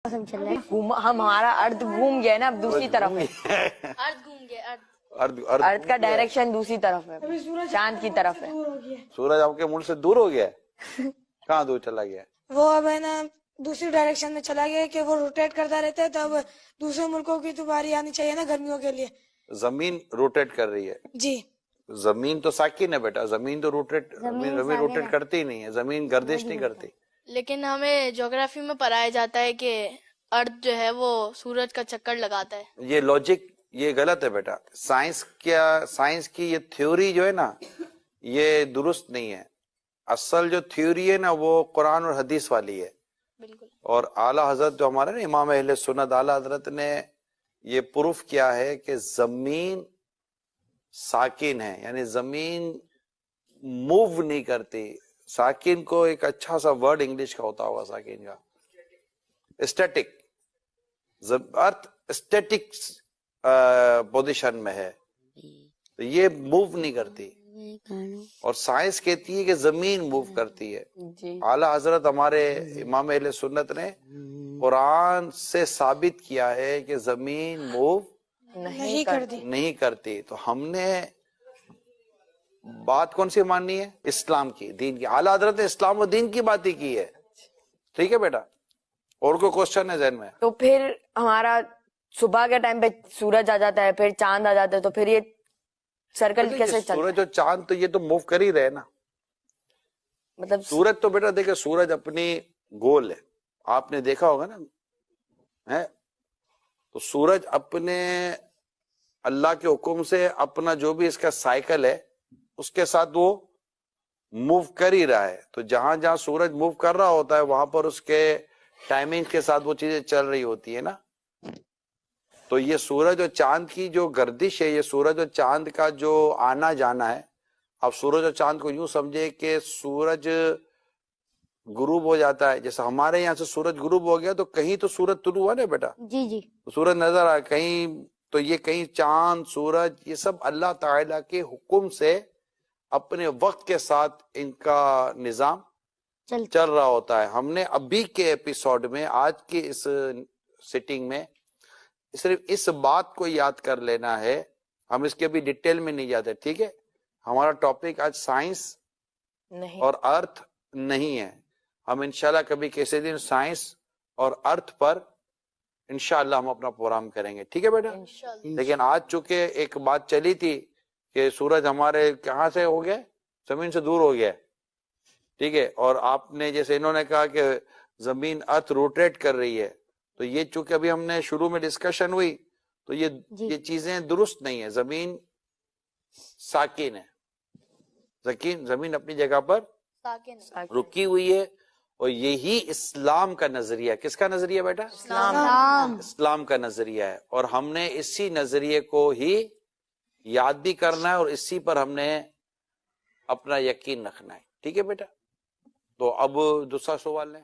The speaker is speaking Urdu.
چل رہا ہے ہمارا ارتھ گھوم گیا نا، اب دوسری طرف ہے. ارتھ گھوم گیا. ارتھ کا ڈائریکشن دوسری طرف ہے، چاند کی طرف ہے. سورج آپ کے ملک سے دور ہو گیا ہے؟ کہاں دور چلا گیا ہے؟ وہ اب ہے نا دوسری ڈائریکشن میں چلا گیا کہ وہ روٹیٹ کرتا رہتا ہے، تو اب دوسرے ملکوں کی تو باری آنی چاہیے نا گرمیوں کے لیے. زمین روٹیٹ کر رہی ہے. جی زمین تو ساکن ہے بیٹا، زمین تو زمین روٹیٹ کرتی ہی نہیں ہے، زمین گردش نہیں کرتی. لیکن ہمیں جغرافی میں پڑھایا جاتا ہے کہ ارتھ جو ہے وہ سورج کا چکر لگاتا ہے. یہ لاجک یہ غلط ہے بیٹا. سائنس کی یہ تھیوری جو ہے نا یہ درست نہیں ہے. اصل جو تھیوری ہے نا وہ قرآن اور حدیث والی ہے. بالکل. اور اعلیٰ حضرت جو ہمارے نا امام اہل سنت اعلیٰ حضرت نے یہ پروف کیا ہے کہ زمین ساکن ہے، یعنی زمین موو نہیں کرتی. ساکن کو ایک اچھا سا ورڈ انگلش کا ہوتا ہوگا ساکن کا، اسٹیٹک. ارتھ اسٹیٹک پوزیشن میں ہے، تو یہ موو نہیں کرتی. اور سائنس کہتی ہے کہ زمین موو کرتی ہے. اعلیٰ حضرت ہمارے امام اہل سنت نے قرآن سے ثابت کیا ہے کہ زمین موو نہیں کرتی. تو ہم نے بات کون سی ماننی ہے؟ اسلام کی، دین کی. اعلیٰ حضرت نے اسلام و دین کی بات ہی کی ہے. ٹھیک ہے بیٹا، اور کوئی کوشچن ہے ذہن میں؟ تو پھر ہمارا صبح کے ٹائم پہ سورج آ جاتا ہے، پھر چاند آ جاتا ہے، تو پھر یہ سرکل کیسے چلتا ہے؟ سورج اور چاند تو یہ تو موو کر ہی رہے نا. مطلب سورج تو بیٹا دیکھے سورج اپنی گول ہے، آپ نے دیکھا ہوگا نا. تو سورج اپنے اللہ کے حکم سے اپنا جو بھی اس کا سائیکل ہے اس کے ساتھ وہ موو کر ہی رہا ہے. تو جہاں جہاں سورج موو کر رہا ہوتا ہے وہاں پر اس کے ٹائمنگ کے ساتھ وہ چیزیں چل رہی ہوتی ہے نا. تو یہ سورج اور چاند کی جو گردش ہے، یہ سورج اور چاند کا جو آنا جانا ہے. اب سورج اور چاند کو یوں سمجھے کہ سورج غروب ہو جاتا ہے، جیسے ہمارے یہاں سے سورج غروب ہو گیا تو کہیں تو سورج طلوع ہوا نا بیٹا. جی سورج نظر آیا کہیں، تو یہ کہیں چاند سورج یہ سب اللہ تعالیٰ کے حکم سے اپنے وقت کے ساتھ ان کا نظام چل رہا ہوتا ہے. ہم نے ابھی کے ایپیسوڈ میں آج کی اس سیٹنگ میں صرف اس بات کو یاد کر لینا ہے، ہم اس کے بھی ڈیٹیل میں نہیں جاتے. ٹھیک ہے، ہمارا ٹاپک آج سائنس اور ارتھ نہیں ہے. ہم انشاءاللہ کبھی کسی دن سائنس اور ارتھ پر انشاءاللہ ہم اپنا پروگرام کریں گے. ٹھیک ہے بیٹا. لیکن آج چونکہ ایک بات چلی تھی کہ سورج ہمارے کہاں سے ہو گیا، زمین سے دور ہو گیا. ٹھیک ہے، اور آپ نے جیسے انہوں نے کہا کہ زمین ارتھ روٹیٹ کر رہی ہے، تو یہ چونکہ ابھی ہم نے شروع میں ڈسکشن ہوئی تو یہ چیزیں درست نہیں ہیں. زمین ساکن ہے، زمین اپنی جگہ پر رکی ہوئی ہے. اور یہی اسلام کا نظریہ، کس کا نظریہ بیٹا؟ اسلام کا نظریہ ہے. اور ہم نے اسی نظریے کو ہی یاد بھی کرنا ہے اور اسی پر ہم نے اپنا یقین رکھنا ہے. ٹھیک ہے بیٹا. تو اب دوسرا سوال ہے.